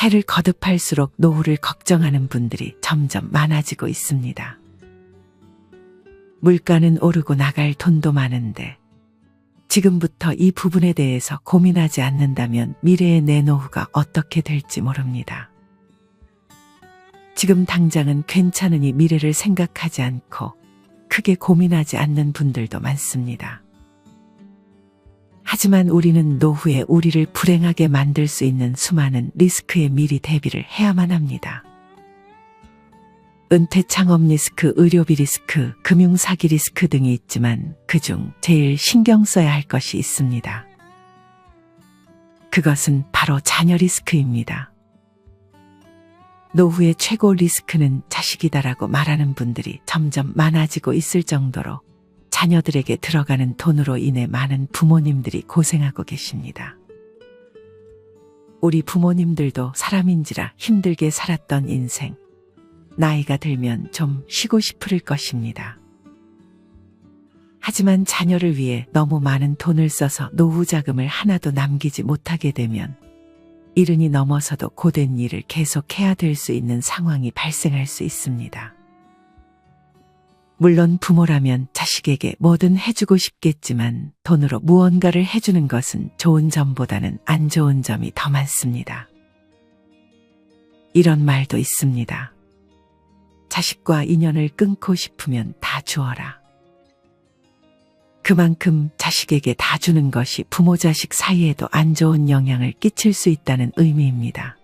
해를 거듭할수록 노후를 걱정하는 분들이 점점 많아지고 있습니다. 물가는 오르고 나갈 돈도 많은데 지금부터 이 부분에 대해서 고민하지 않는다면 미래의 내 노후가 어떻게 될지 모릅니다. 지금 당장은 괜찮으니 미래를 생각하지 않고 크게 고민하지 않는 분들도 많습니다. 하지만 우리는 노후에 우리를 불행하게 만들 수 있는 수많은 리스크에 미리 대비를 해야만 합니다. 은퇴 창업 리스크, 의료비 리스크, 금융사기 리스크 등이 있지만 그중 제일 신경 써야 할 것이 있습니다. 그것은 바로 자녀 리스크입니다. 노후의 최고 리스크는 자식이다라고 말하는 분들이 점점 많아지고 있을 정도로 자녀들에게 들어가는 돈으로 인해 많은 부모님들이 고생하고 계십니다. 우리 부모님들도 사람인지라 힘들게 살았던 인생, 나이가 들면 좀 쉬고 싶을 것입니다. 하지만 자녀를 위해 너무 많은 돈을 써서 노후 자금을 하나도 남기지 못하게 되면 이른이 넘어서도 고된 일을 계속해야 될 수 있는 상황이 발생할 수 있습니다. 물론 부모라면 자식에게 뭐든 해주고 싶겠지만 돈으로 무언가를 해주는 것은 좋은 점보다는 안 좋은 점이 더 많습니다. 이런 말도 있습니다. 자식과 인연을 끊고 싶으면 다 주어라. 그만큼 자식에게 다 주는 것이 부모 자식 사이에도 안 좋은 영향을 끼칠 수 있다는 의미입니다.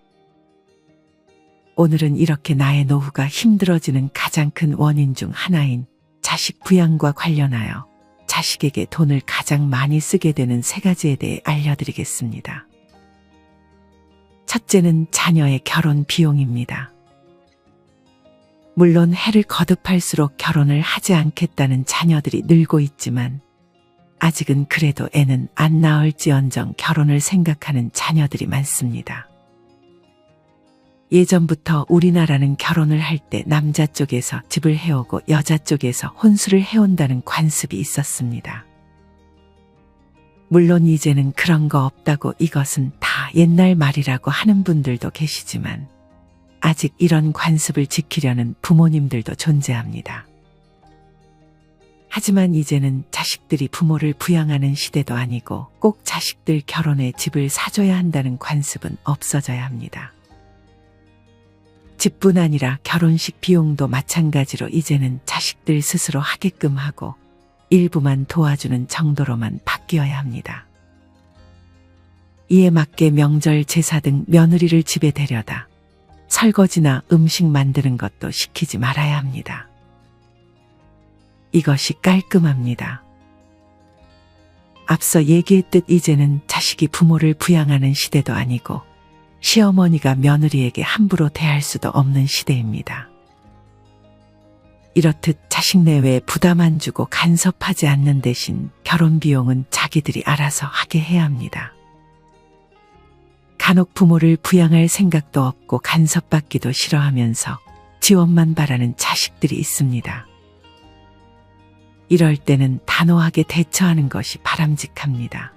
오늘은 이렇게 나의 노후가 힘들어지는 가장 큰 원인 중 하나인 자식 부양과 관련하여 자식에게 돈을 가장 많이 쓰게 되는 세 가지에 대해 알려드리겠습니다. 첫째는 자녀의 결혼 비용입니다. 물론 해를 거듭할수록 결혼을 하지 않겠다는 자녀들이 늘고 있지만 아직은 그래도 애는 안 낳을지언정 결혼을 생각하는 자녀들이 많습니다. 예전부터 우리나라는 결혼을 할 때 남자 쪽에서 집을 해오고 여자 쪽에서 혼수를 해온다는 관습이 있었습니다. 물론 이제는 그런 거 없다고 이것은 다 옛날 말이라고 하는 분들도 계시지만 아직 이런 관습을 지키려는 부모님들도 존재합니다. 하지만 이제는 자식들이 부모를 부양하는 시대도 아니고 꼭 자식들 결혼에 집을 사줘야 한다는 관습은 없어져야 합니다. 집뿐 아니라 결혼식 비용도 마찬가지로 이제는 자식들 스스로 하게끔 하고 일부만 도와주는 정도로만 바뀌어야 합니다. 이에 맞게 명절 제사 등 며느리를 집에 데려다 설거지나 음식 만드는 것도 시키지 말아야 합니다. 이것이 깔끔합니다. 앞서 얘기했듯 이제는 자식이 부모를 부양하는 시대도 아니고 시어머니가 며느리에게 함부로 대할 수도 없는 시대입니다. 이렇듯 자식 내외에 부담 안 주고 간섭하지 않는 대신 결혼 비용은 자기들이 알아서 하게 해야 합니다. 간혹 부모를 부양할 생각도 없고 간섭받기도 싫어하면서 지원만 바라는 자식들이 있습니다. 이럴 때는 단호하게 대처하는 것이 바람직합니다.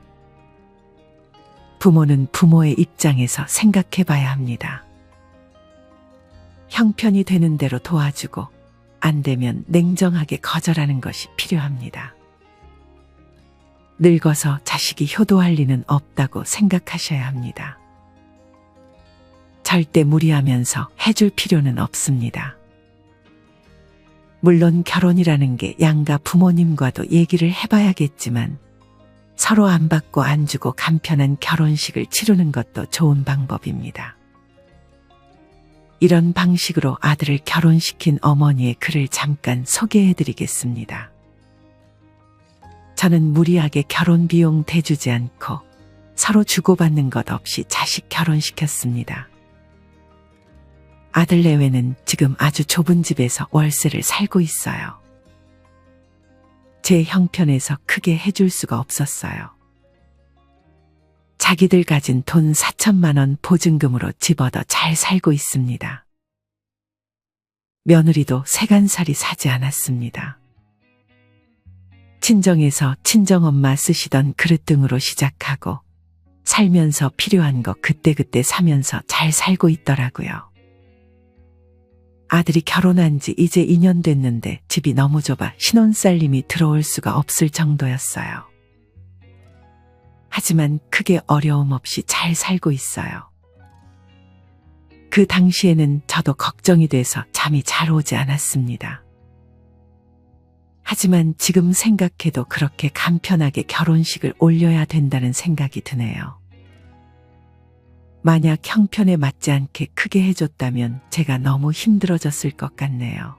부모는 부모의 입장에서 생각해 봐야 합니다. 형편이 되는 대로 도와주고 안 되면 냉정하게 거절하는 것이 필요합니다. 늙어서 자식이 효도할 리는 없다고 생각하셔야 합니다. 절대 무리하면서 해줄 필요는 없습니다. 물론 결혼이라는 게 양가 부모님과도 얘기를 해봐야겠지만 서로 안 받고 안 주고 간편한 결혼식을 치르는 것도 좋은 방법입니다. 이런 방식으로 아들을 결혼시킨 어머니의 글을 잠깐 소개해드리겠습니다. 저는 무리하게 결혼 비용 대주지 않고 서로 주고받는 것 없이 자식 결혼시켰습니다. 아들 내외는 지금 아주 좁은 집에서 월세를 살고 있어요. 제 형편에서 크게 해줄 수가 없었어요. 자기들 가진 돈 4천만 원 보증금으로 집 얻어 잘 살고 있습니다. 며느리도 세간살이 사지 않았습니다. 친정에서 친정엄마 쓰시던 그릇 등으로 시작하고 살면서 필요한 거 그때그때 사면서 잘 살고 있더라고요. 아들이 결혼한 지 이제 2년 됐는데 집이 너무 좁아 신혼살림이 들어올 수가 없을 정도였어요. 하지만 크게 어려움 없이 잘 살고 있어요. 그 당시에는 저도 걱정이 돼서 잠이 잘 오지 않았습니다. 하지만 지금 생각해도 그렇게 간편하게 결혼식을 올려야 된다는 생각이 드네요. 만약 형편에 맞지 않게 크게 해줬다면 제가 너무 힘들어졌을 것 같네요.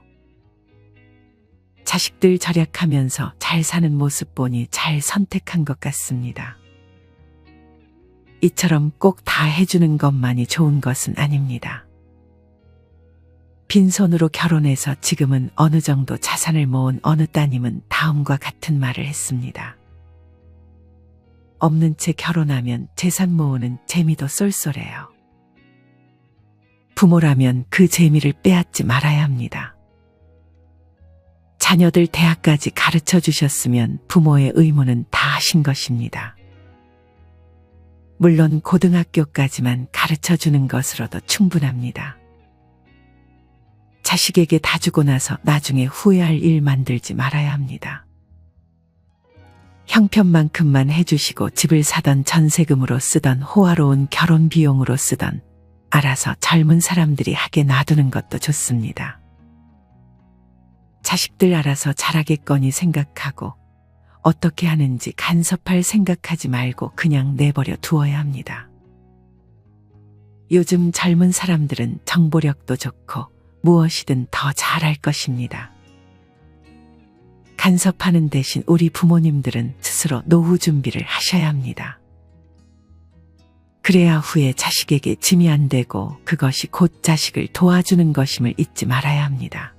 자식들 절약하면서 잘 사는 모습 보니 잘 선택한 것 같습니다. 이처럼 꼭 다 해주는 것만이 좋은 것은 아닙니다. 빈손으로 결혼해서 지금은 어느 정도 자산을 모은 어느 따님은 다음과 같은 말을 했습니다. 없는 채 결혼하면 재산 모으는 재미도 쏠쏠해요. 부모라면 그 재미를 빼앗지 말아야 합니다. 자녀들 대학까지 가르쳐 주셨으면 부모의 의무는 다 하신 것입니다. 물론 고등학교까지만 가르쳐 주는 것으로도 충분합니다. 자식에게 다 주고 나서 나중에 후회할 일 만들지 말아야 합니다. 형편만큼만 해주시고 집을 사던 전세금으로 쓰던 호화로운 결혼 비용으로 쓰던 알아서 젊은 사람들이 하게 놔두는 것도 좋습니다. 자식들 알아서 잘하겠거니 생각하고 어떻게 하는지 간섭할 생각하지 말고 그냥 내버려 두어야 합니다. 요즘 젊은 사람들은 정보력도 좋고 무엇이든 더 잘할 것입니다. 간섭하는 대신 우리 부모님들은 스스로 노후 준비를 하셔야 합니다. 그래야 후에 자식에게 짐이 안 되고 그것이 곧 자식을 도와주는 것임을 잊지 말아야 합니다.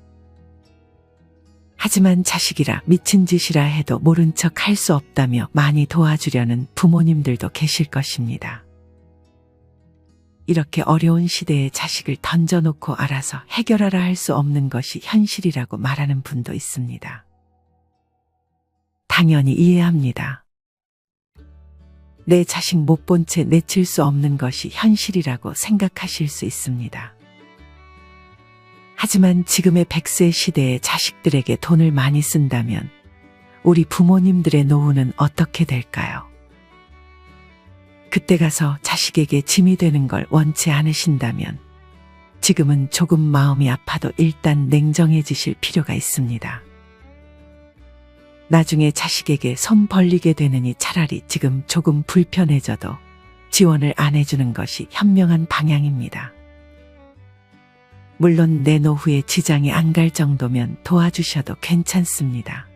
하지만 자식이라 미친 짓이라 해도 모른 척 할 수 없다며 많이 도와주려는 부모님들도 계실 것입니다. 이렇게 어려운 시대에 자식을 던져놓고 알아서 해결하라 할 수 없는 것이 현실이라고 말하는 분도 있습니다. 당연히 이해합니다. 내 자식 못 본 채 내칠 수 없는 것이 현실이라고 생각하실 수 있습니다. 하지만 지금의 100세 시대에 자식들에게 돈을 많이 쓴다면 우리 부모님들의 노후는 어떻게 될까요? 그때 가서 자식에게 짐이 되는 걸 원치 않으신다면 지금은 조금 마음이 아파도 일단 냉정해지실 필요가 있습니다. 나중에 자식에게 손 벌리게 되느니 차라리 지금 조금 불편해져도 지원을 안 해주는 것이 현명한 방향입니다. 물론 내 노후에 지장이 안 갈 정도면 도와주셔도 괜찮습니다.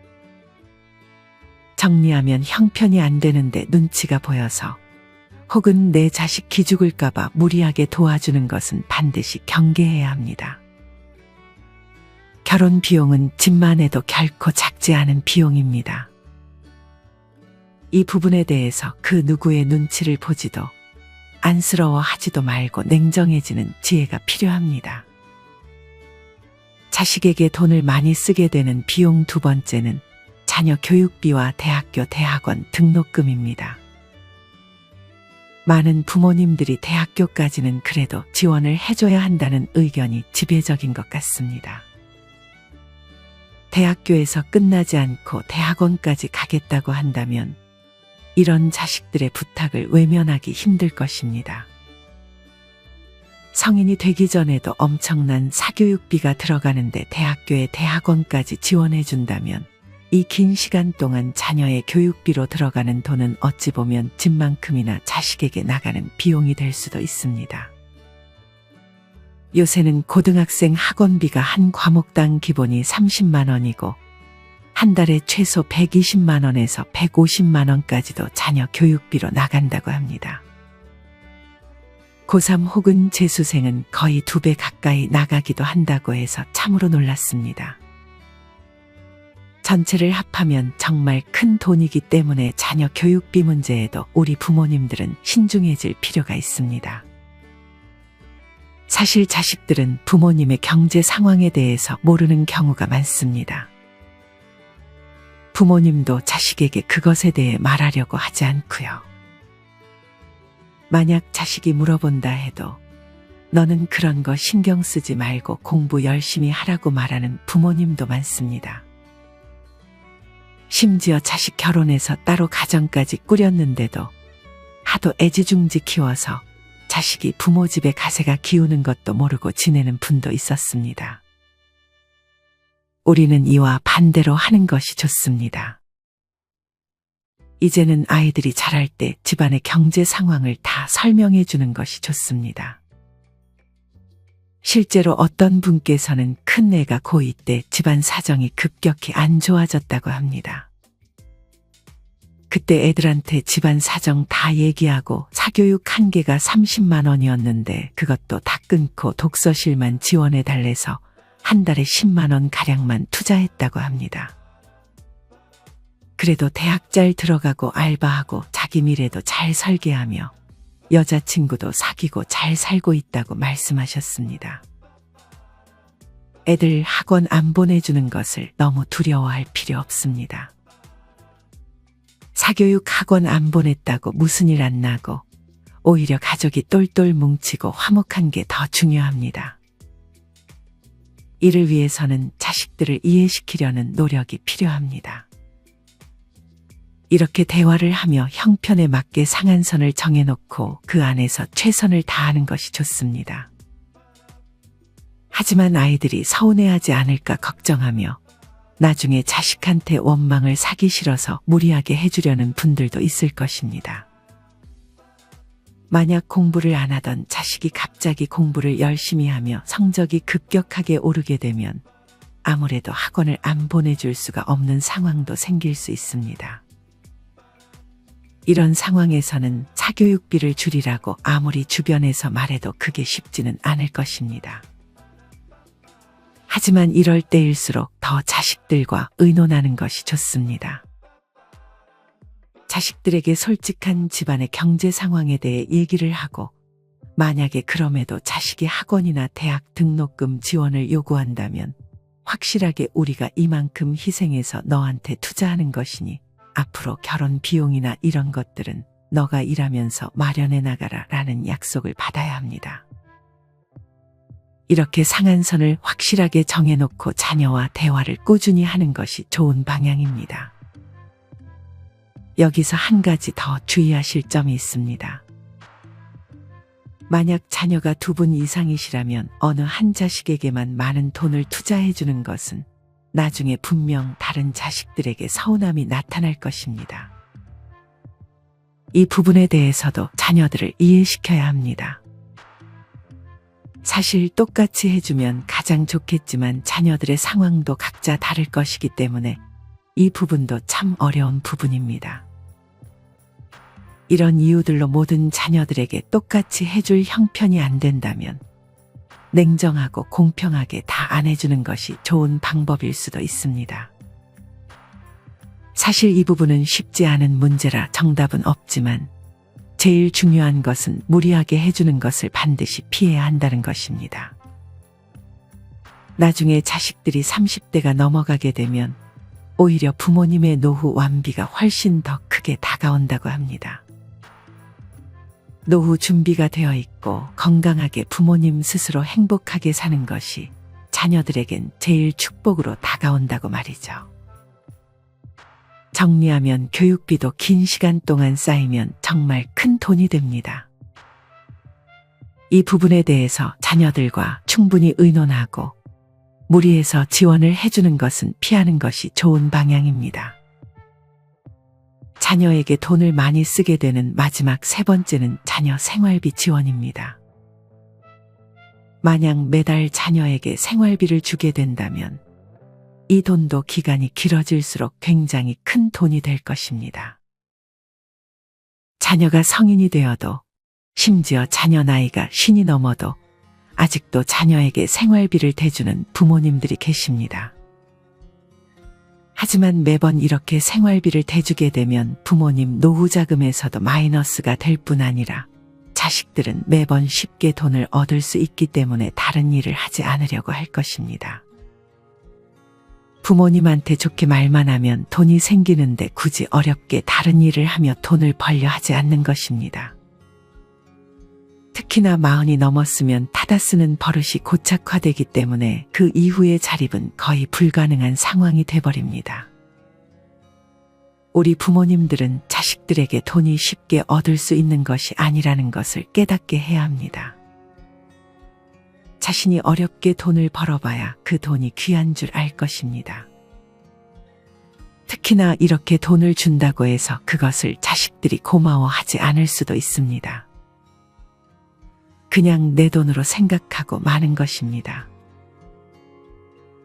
정리하면 형편이 안 되는데 눈치가 보여서 혹은 내 자식 기죽을까봐 무리하게 도와주는 것은 반드시 경계해야 합니다. 결혼 비용은 집만 해도 결코 작지 않은 비용입니다. 이 부분에 대해서 그 누구의 눈치를 보지도 안쓰러워하지도 말고 냉정해지는 지혜가 필요합니다. 자식에게 돈을 많이 쓰게 되는 비용 두 번째는 자녀 교육비와 대학교 대학원 등록금입니다. 많은 부모님들이 대학교까지는 그래도 지원을 해줘야 한다는 의견이 지배적인 것 같습니다. 대학교에서 끝나지 않고 대학원까지 가겠다고 한다면 이런 자식들의 부탁을 외면하기 힘들 것입니다. 성인이 되기 전에도 엄청난 사교육비가 들어가는데 대학교에 대학원까지 지원해 준다면 이 긴 시간 동안 자녀의 교육비로 들어가는 돈은 어찌 보면 집만큼이나 자식에게 나가는 비용이 될 수도 있습니다. 요새는 고등학생 학원비가 한 과목당 기본이 30만 원이고 한 달에 최소 120만 원에서 150만 원까지도 자녀 교육비로 나간다고 합니다. 고3 혹은 재수생은 거의 2배 가까이 나가기도 한다고 해서 참으로 놀랐습니다. 전체를 합하면 정말 큰 돈이기 때문에 자녀 교육비 문제에도 우리 부모님들은 신중해질 필요가 있습니다. 사실 자식들은 부모님의 경제 상황에 대해서 모르는 경우가 많습니다. 부모님도 자식에게 그것에 대해 말하려고 하지 않고요. 만약 자식이 물어본다 해도 너는 그런 거 신경 쓰지 말고 공부 열심히 하라고 말하는 부모님도 많습니다. 심지어 자식 결혼해서 따로 가정까지 꾸렸는데도 하도 애지중지 키워서 자식이 부모 집에 가세가 기우는 것도 모르고 지내는 분도 있었습니다. 우리는 이와 반대로 하는 것이 좋습니다. 이제는 아이들이 자랄 때 집안의 경제 상황을 다 설명해 주는 것이 좋습니다. 실제로 어떤 분께서는 큰애가 고2 때 집안 사정이 급격히 안 좋아졌다고 합니다. 그때 애들한테 집안 사정 다 얘기하고 사교육 한 개가 30만 원이었는데 그것도 다 끊고 독서실만 지원해 달래서 한 달에 10만 원 가량만 투자했다고 합니다. 그래도 대학 잘 들어가고 알바하고 자기 미래도 잘 설계하며 여자친구도 사귀고 잘 살고 있다고 말씀하셨습니다. 애들 학원 안 보내주는 것을 너무 두려워할 필요 없습니다. 사교육 학원 안 보냈다고 무슨 일 안 나고 오히려 가족이 똘똘 뭉치고 화목한 게 더 중요합니다. 이를 위해서는 자식들을 이해시키려는 노력이 필요합니다. 이렇게 대화를 하며 형편에 맞게 상한선을 정해놓고 그 안에서 최선을 다하는 것이 좋습니다. 하지만 아이들이 서운해하지 않을까 걱정하며 나중에 자식한테 원망을 사기 싫어서 무리하게 해주려는 분들도 있을 것입니다. 만약 공부를 안 하던 자식이 갑자기 공부를 열심히 하며 성적이 급격하게 오르게 되면 아무래도 학원을 안 보내줄 수가 없는 상황도 생길 수 있습니다. 이런 상황에서는 사교육비를 줄이라고 아무리 주변에서 말해도 그게 쉽지는 않을 것입니다. 하지만 이럴 때일수록 더 자식들과 의논하는 것이 좋습니다. 자식들에게 솔직한 집안의 경제 상황에 대해 얘기를 하고 만약에 그럼에도 자식이 학원이나 대학 등록금 지원을 요구한다면 확실하게 우리가 이만큼 희생해서 너한테 투자하는 것이니 앞으로 결혼 비용이나 이런 것들은 너가 일하면서 마련해 나가라 라는 약속을 받아야 합니다. 이렇게 상한선을 확실하게 정해놓고 자녀와 대화를 꾸준히 하는 것이 좋은 방향입니다. 여기서 한 가지 더 주의하실 점이 있습니다. 만약 자녀가 2분 이상이시라면 어느 한 자식에게만 많은 돈을 투자해 주는 것은 나중에 분명 다른 자식들에게 서운함이 나타날 것입니다. 이 부분에 대해서도 자녀들을 이해시켜야 합니다. 사실 똑같이 해주면 가장 좋겠지만 자녀들의 상황도 각자 다를 것이기 때문에 이 부분도 참 어려운 부분입니다. 이런 이유들로 모든 자녀들에게 똑같이 해줄 형편이 안 된다면 냉정하고 공평하게 다 안 해주는 것이 좋은 방법일 수도 있습니다. 사실 이 부분은 쉽지 않은 문제라 정답은 없지만 제일 중요한 것은 무리하게 해주는 것을 반드시 피해야 한다는 것입니다. 나중에 자식들이 30대가 넘어가게 되면 오히려 부모님의 노후 완비가 훨씬 더 크게 다가온다고 합니다. 노후 준비가 되어 있고 건강하게 부모님 스스로 행복하게 사는 것이 자녀들에겐 제일 축복으로 다가온다고 말이죠. 정리하면 교육비도 긴 시간 동안 쌓이면 정말 큰 돈이 됩니다. 이 부분에 대해서 자녀들과 충분히 의논하고 무리해서 지원을 해주는 것은 피하는 것이 좋은 방향입니다. 자녀에게 돈을 많이 쓰게 되는 마지막 3번째는 자녀 생활비 지원입니다. 만약 매달 자녀에게 생활비를 주게 된다면 이 돈도 기간이 길어질수록 굉장히 큰 돈이 될 것입니다. 자녀가 성인이 되어도 심지어 자녀 나이가 50이 넘어도 아직도 자녀에게 생활비를 대주는 부모님들이 계십니다. 하지만 매번 이렇게 생활비를 대주게 되면 부모님 노후자금에서도 마이너스가 될 뿐 아니라 자식들은 매번 쉽게 돈을 얻을 수 있기 때문에 다른 일을 하지 않으려고 할 것입니다. 부모님한테 좋게 말만 하면 돈이 생기는데 굳이 어렵게 다른 일을 하며 돈을 벌려 하지 않는 것입니다. 특히나 40이 넘었으면 타다 쓰는 버릇이 고착화되기 때문에 그 이후의 자립은 거의 불가능한 상황이 돼버립니다. 우리 부모님들은 자식들에게 돈이 쉽게 얻을 수 있는 것이 아니라는 것을 깨닫게 해야 합니다. 자신이 어렵게 돈을 벌어봐야 그 돈이 귀한 줄 알 것입니다. 특히나 이렇게 돈을 준다고 해서 그것을 자식들이 고마워하지 않을 수도 있습니다. 그냥 내 돈으로 생각하고 마는 것입니다.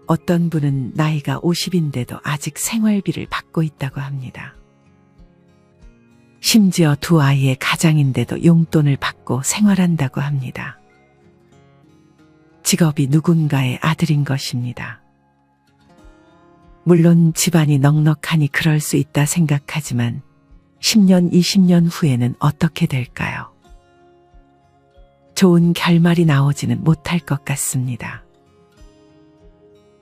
어떤 분은 나이가 50인데도 아직 생활비를 받고 있다고 합니다. 심지어 2아이의 가장인데도 용돈을 받고 생활한다고 합니다. 직업이 누군가의 아들인 것입니다. 물론 집안이 넉넉하니 그럴 수 있다 생각하지만 10년, 20년 후에는 어떻게 될까요? 좋은 결말이 나오지는 못할 것 같습니다.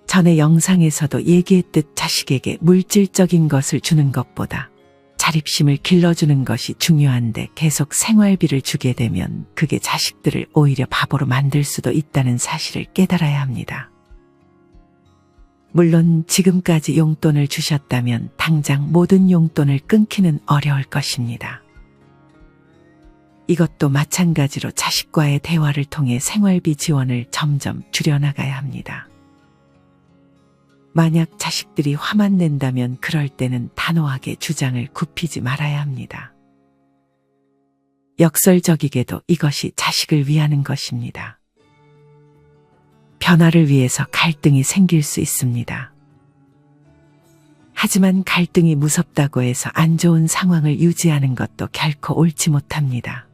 전에 영상에서도 얘기했듯 자식에게 물질적인 것을 주는 것보다 자립심을 길러주는 것이 중요한데 계속 생활비를 주게 되면 그게 자식들을 오히려 바보로 만들 수도 있다는 사실을 깨달아야 합니다. 물론 지금까지 용돈을 주셨다면 당장 모든 용돈을 끊기는 어려울 것입니다. 이것도 마찬가지로 자식과의 대화를 통해 생활비 지원을 점점 줄여나가야 합니다. 만약 자식들이 화만 낸다면 그럴 때는 단호하게 주장을 굽히지 말아야 합니다. 역설적이게도 이것이 자식을 위하는 것입니다. 변화를 위해서 갈등이 생길 수 있습니다. 하지만 갈등이 무섭다고 해서 안 좋은 상황을 유지하는 것도 결코 옳지 못합니다.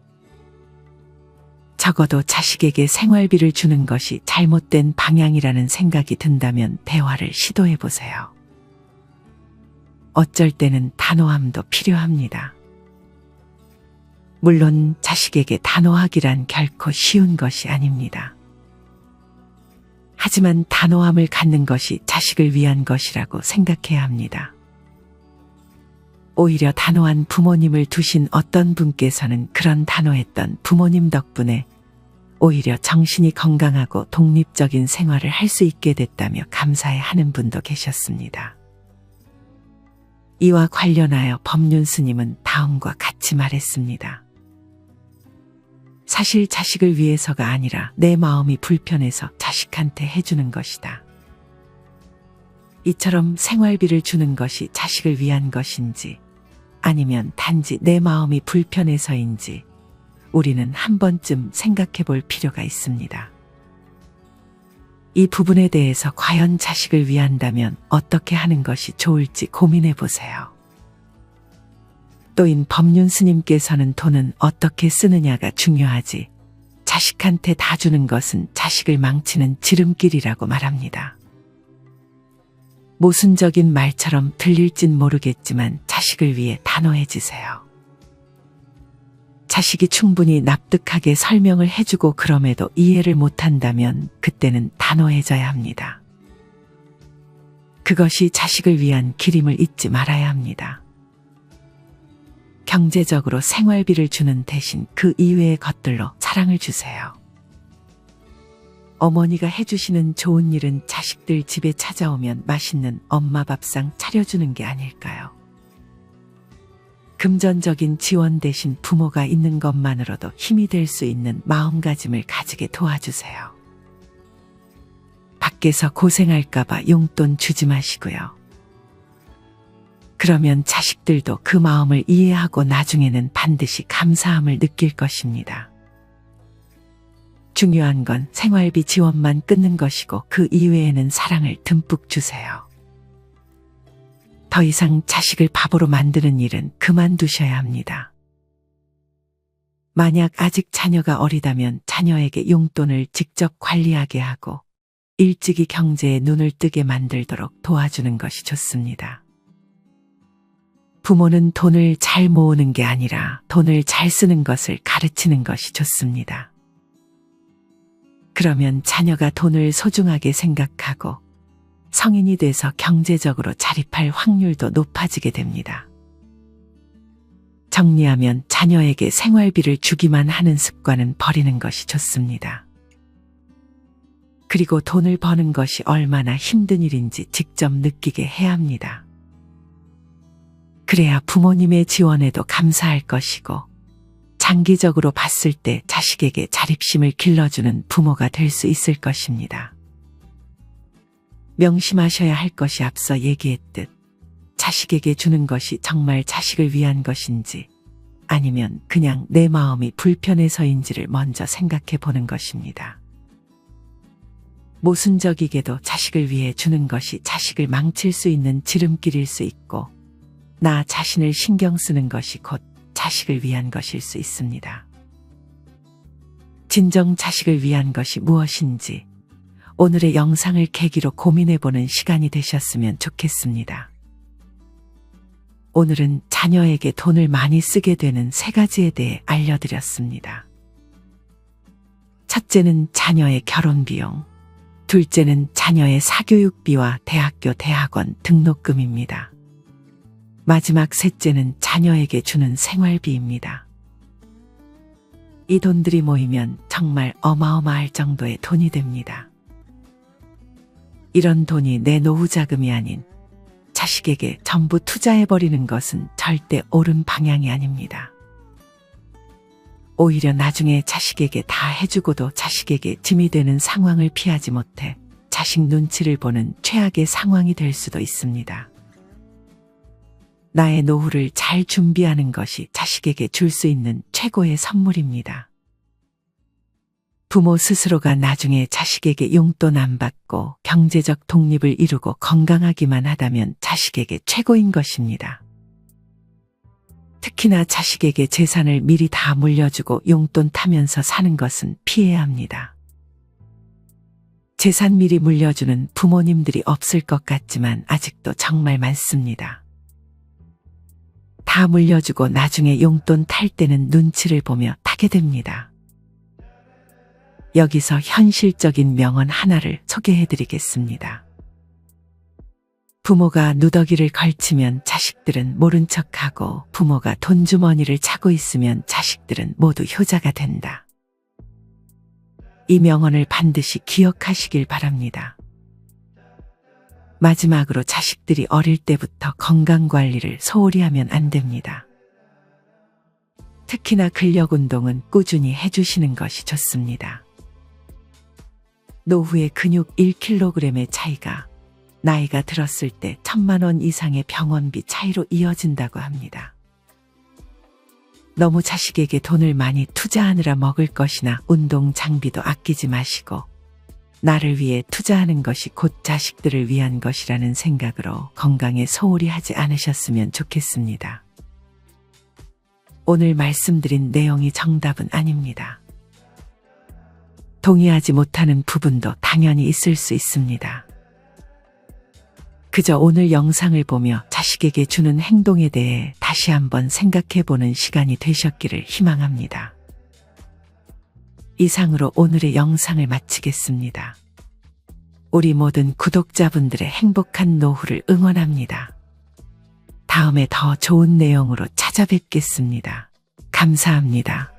적어도 자식에게 생활비를 주는 것이 잘못된 방향이라는 생각이 든다면 대화를 시도해 보세요. 어쩔 때는 단호함도 필요합니다. 물론 자식에게 단호하기란 결코 쉬운 것이 아닙니다. 하지만 단호함을 갖는 것이 자식을 위한 것이라고 생각해야 합니다. 오히려 단호한 부모님을 두신 어떤 분께서는 그런 단호했던 부모님 덕분에 오히려 정신이 건강하고 독립적인 생활을 할 수 있게 됐다며 감사해하는 분도 계셨습니다. 이와 관련하여 법륜 스님은 다음과 같이 말했습니다. 사실 자식을 위해서가 아니라 내 마음이 불편해서 자식한테 해주는 것이다. 이처럼 생활비를 주는 것이 자식을 위한 것인지 아니면 단지 내 마음이 불편해서인지 우리는 한 번쯤 생각해 볼 필요가 있습니다. 이 부분에 대해서 과연 자식을 위한다면 어떻게 하는 것이 좋을지 고민해 보세요. 또인 법륜 스님께서는 돈은 어떻게 쓰느냐가 중요하지 자식한테 다 주는 것은 자식을 망치는 지름길이라고 말합니다. 모순적인 말처럼 들릴진 모르겠지만 자식을 위해 단호해지세요. 자식이 충분히 납득하게 설명을 해주고 그럼에도 이해를 못한다면 그때는 단호해져야 합니다. 그것이 자식을 위한 길임을 잊지 말아야 합니다. 경제적으로 생활비를 주는 대신 그 이외의 것들로 사랑을 주세요. 어머니가 해주시는 좋은 일은 자식들 집에 찾아오면 맛있는 엄마 밥상 차려주는 게 아닐까요? 금전적인 지원 대신 부모가 있는 것만으로도 힘이 될 수 있는 마음가짐을 가지게 도와주세요. 밖에서 고생할까봐 용돈 주지 마시고요. 그러면 자식들도 그 마음을 이해하고 나중에는 반드시 감사함을 느낄 것입니다. 중요한 건 생활비 지원만 끊는 것이고 그 이외에는 사랑을 듬뿍 주세요. 더 이상 자식을 바보로 만드는 일은 그만두셔야 합니다. 만약 아직 자녀가 어리다면 자녀에게 용돈을 직접 관리하게 하고 일찍이 경제에 눈을 뜨게 만들도록 도와주는 것이 좋습니다. 부모는 돈을 잘 모으는 게 아니라 돈을 잘 쓰는 것을 가르치는 것이 좋습니다. 그러면 자녀가 돈을 소중하게 생각하고 성인이 돼서 경제적으로 자립할 확률도 높아지게 됩니다. 정리하면 자녀에게 생활비를 주기만 하는 습관은 버리는 것이 좋습니다. 그리고 돈을 버는 것이 얼마나 힘든 일인지 직접 느끼게 해야 합니다. 그래야 부모님의 지원에도 감사할 것이고 장기적으로 봤을 때 자식에게 자립심을 길러주는 부모가 될 수 있을 것입니다. 명심하셔야 할 것이 앞서 얘기했듯 자식에게 주는 것이 정말 자식을 위한 것인지 아니면 그냥 내 마음이 불편해서인지를 먼저 생각해 보는 것입니다. 모순적이게도 자식을 위해 주는 것이 자식을 망칠 수 있는 지름길일 수 있고 나 자신을 신경 쓰는 것이 곧 자식을 위한 것일 수 있습니다. 진정 자식을 위한 것이 무엇인지 오늘의 영상을 계기로 고민해보는 시간이 되셨으면 좋겠습니다. 오늘은 자녀에게 돈을 많이 쓰게 되는 3가지에 대해 알려드렸습니다. 첫째는 자녀의 결혼비용, 둘째는 자녀의 사교육비와 대학교 대학원 등록금입니다. 마지막 셋째는 자녀에게 주는 생활비입니다. 이 돈들이 모이면 정말 어마어마할 정도의 돈이 됩니다. 이런 돈이 내 노후 자금이 아닌 자식에게 전부 투자해버리는 것은 절대 옳은 방향이 아닙니다. 오히려 나중에 자식에게 다 해주고도 자식에게 짐이 되는 상황을 피하지 못해 자식 눈치를 보는 최악의 상황이 될 수도 있습니다. 나의 노후를 잘 준비하는 것이 자식에게 줄 수 있는 최고의 선물입니다. 부모 스스로가 나중에 자식에게 용돈 안 받고 경제적 독립을 이루고 건강하기만 하다면 자식에게 최고인 것입니다. 특히나 자식에게 재산을 미리 다 물려주고 용돈 타면서 사는 것은 피해야 합니다. 재산 미리 물려주는 부모님들이 없을 것 같지만 아직도 정말 많습니다. 다 물려주고 나중에 용돈 탈 때는 눈치를 보며 타게 됩니다. 여기서 현실적인 명언 하나를 소개해드리겠습니다. 부모가 누더기를 걸치면 자식들은 모른 척하고 부모가 돈주머니를 차고 있으면 자식들은 모두 효자가 된다. 이 명언을 반드시 기억하시길 바랍니다. 마지막으로 자식들이 어릴 때부터 건강관리를 소홀히 하면 안 됩니다. 특히나 근력운동은 꾸준히 해주시는 것이 좋습니다. 노후의 근육 1kg의 차이가 나이가 들었을 때 1,000만 원 이상의 병원비 차이로 이어진다고 합니다. 너무 자식에게 돈을 많이 투자하느라 먹을 것이나 운동 장비도 아끼지 마시고 나를 위해 투자하는 것이 곧 자식들을 위한 것이라는 생각으로 건강에 소홀히 하지 않으셨으면 좋겠습니다. 오늘 말씀드린 내용이 정답은 아닙니다. 동의하지 못하는 부분도 당연히 있을 수 있습니다. 그저 오늘 영상을 보며 자식에게 주는 행동에 대해 다시 한번 생각해보는 시간이 되셨기를 희망합니다. 이상으로 오늘의 영상을 마치겠습니다. 우리 모든 구독자분들의 행복한 노후를 응원합니다. 다음에 더 좋은 내용으로 찾아뵙겠습니다. 감사합니다.